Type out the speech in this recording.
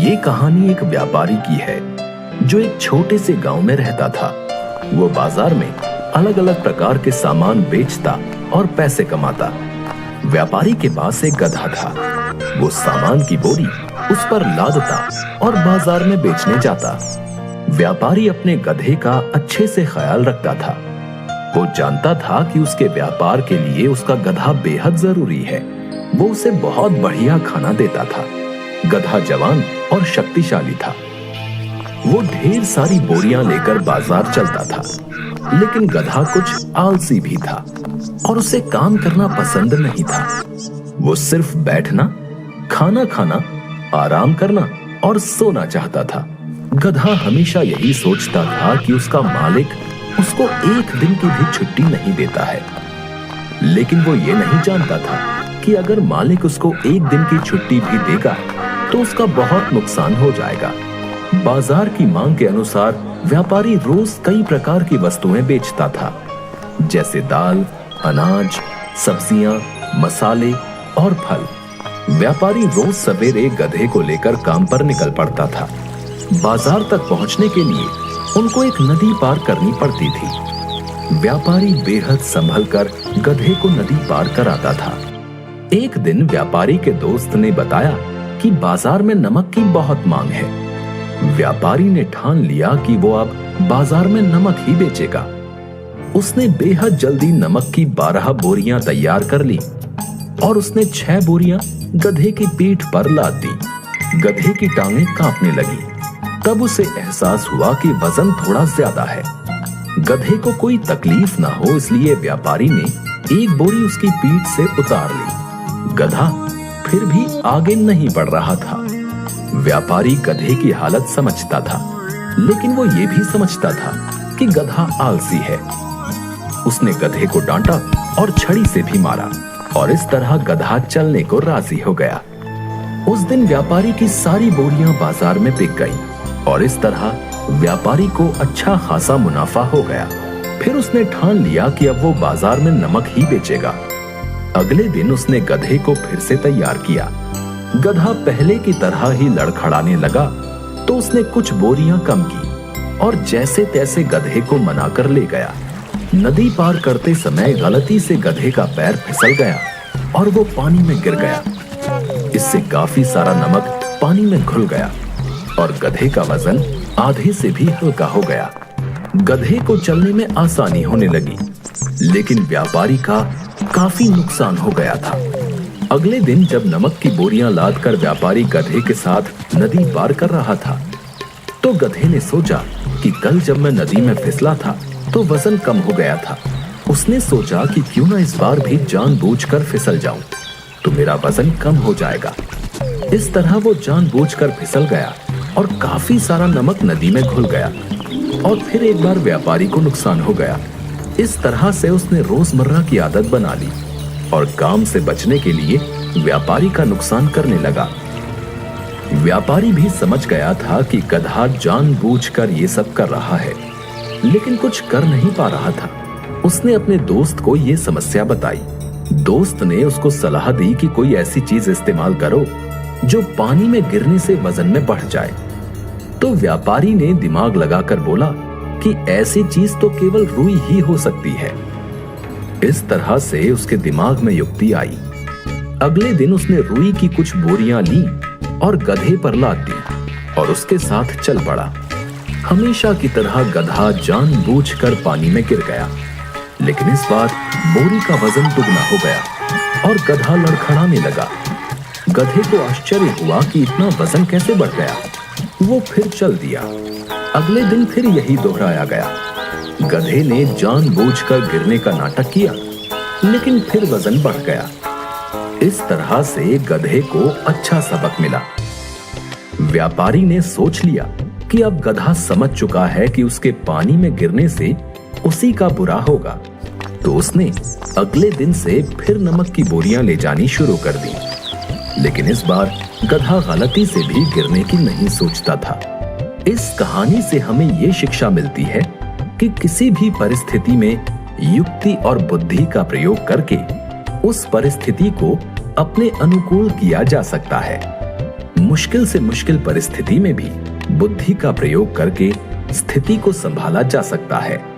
ये कहानी एक व्यापारी की है जो एक छोटे से गांव में रहता था। वो बाजार में अलग अलग प्रकार के सामान बेचता और पैसे कमाता। व्यापारी के पास एक गधा था। वो सामान की बोरी उस पर लादता और बाजार में बेचने जाता। व्यापारी अपने गधे का अच्छे से ख्याल रखता था। वो जानता था कि उसके व्यापार के लिए उसका गधा बेहद जरूरी है। वो उसे बहुत बढ़िया खाना देता था। गधा जवान और शक्तिशाली था। वो ढेर सारी बोरियां लेकर बाजार चलता था, लेकिन गधा कुछ आलसी भी था और उसे काम करना पसंद नहीं था। वो सिर्फ बैठना, खाना खाना, आराम करना और सोना चाहता था। गधा हमेशा यही सोचता था कि उसका मालिक उसको एक दिन की भी छुट्टी नहीं देता है। लेकिन वो ये नहीं जानता था कि अगर मालिक उसको एक दिन की छुट्टी भी देगा तो उसका बहुत नुकसान हो जाएगा। बाजार की मांग के अनुसार व्यापारी रोज कई प्रकार की वस्तुएं बेचता था, जैसे दाल, अनाज, सब्जियां, मसाले और फल। व्यापारी रोज सवेरे गधे को लेकर काम पर निकल पड़ता था। बाजार तक पहुंचने के लिए उनको एक नदी पार करनी पड़ती थी। व्यापारी बेहद संभल कर गधे को नदी पार कराता था। एक दिन व्यापारी के दोस्त ने बताया कि बाजार में नमक की बहुत मांग है। व्यापारी ने ठान लिया कि वो अब बाजार में नमक ही बेचेगा। उसने बेहद जल्दी नमक की 12 बोरियां तैयार कर ली और उसने 6 बोरियां गधे की पीठ पर लाद दी। गधे की टांगें कांपने लगी। तब उसे एहसास हुआ कि वजन थोड़ा ज्यादा है। गधे को कोई तकलीफ ना हो इसलिए व्यापारी ने एक बोरी उसकी पीठ से उतार ली। गधा फिर भी आगे नहीं बढ़ रहा था। व्यापारी गधे की हालत समझता था, लेकिन वो ये भी समझता था कि गधा आलसी है। उसने गधे को डांटा और छड़ी से भी मारा और इस तरह गधा चलने को राजी हो गया। उस दिन व्यापारी की सारी बोरियां बाजार में बिक गईं और इस तरह व्यापारी को अच्छा खासा मुनाफा हो गया। फिर उसने ठान लिया कि अब वो बाजार में नमक ही बेचेगा। अगले दिन उसने गधे को फिर से तैयार किया। गधा पहले की तरह ही लड़खड़ाने लगा तो उसने कुछ बोरियां कम की और जैसे तैसे गधे को मनाकर ले गया। नदी पार करते समय गलती से गधे का पैर फिसल गया और वो पानी में गिर गया। इससे काफी सारा नमक पानी में घुल गया और गधे का वजन आधे से भी हल्का हो गया। गधे को चलने में आसानी होने लगी, लेकिन व्यापारी का काफी नुकसान हो गया था। अगले दिन जब नमक की बोरियां लादकर व्यापारी गधे के साथ नदी पार कर रहा था, तो गधे ने सोचा कि कल जब मैं नदी में फिसला था तो वजन कम हो गया था। उसने सोचा कि क्यों ना इस बार भी जानबूझकर फिसल जाऊं तो मेरा वजन कम हो जाएगा। इस तरह वो जानबूझकर फिसल गया और काफी सारा नमक नदी में घुल गया और फिर एक बार व्यापारी को नुकसान हो गया। इस तरह से उसने रोजमर्रा की आदत बना ली और काम से बचने के लिए व्यापारी का नुकसान करने लगा। व्यापारी भी समझ गया था कि गधा जानबूझकर ये सब कर रहा है, लेकिन कुछ कर नहीं पा रहा था। उसने अपने दोस्त को ये समस्या बताई। दोस्त ने उसको सलाह दी कि कोई ऐसी चीज इस्तेमाल करो जो पानी में गिरने से वजन में बढ़ जाए। तो व्यापारी ने दिमाग लगाकर बोला कि ऐसी चीज तो केवल रुई ही हो सकती है। इस तरह से उसके दिमाग में युक्ति आई। अगले दिन उसने रुई की कुछ बोरियां ली और गधे पर लाद दी और उसके साथ चल पड़ा। हमेशा की तरह गधा जानबूझकर पानी में गिर गया, लेकिन इस बार बोरी का वजन दुगना हो गया और गधा लड़खड़ाने लगा। गधे को आश्चर्य हुआ कि इतना वजन कैसे बढ़ गया। वो फिर चल दिया। अगले दिन फिर यही दोहराया गया। गधे ने जानबूझकर गिरने का नाटक किया, लेकिन फिर वजन बढ़ गया। इस तरह से गधे को अच्छा सबक मिला। व्यापारी ने सोच लिया कि अब गधा समझ चुका है कि उसके पानी में गिरने से उसी का बुरा होगा, तो उसने अगले दिन से फिर नमक की बोरियां ले जानी शुरू कर दी। लेकिन इस बार गधा गलती से भी गिरने की नहीं सोचता था। इस कहानी से हमें ये शिक्षा मिलती है कि किसी भी परिस्थिति में युक्ति और बुद्धि का प्रयोग करके उस परिस्थिति को अपने अनुकूल किया जा सकता है। मुश्किल से मुश्किल परिस्थिति में भी बुद्धि का प्रयोग करके स्थिति को संभाला जा सकता है।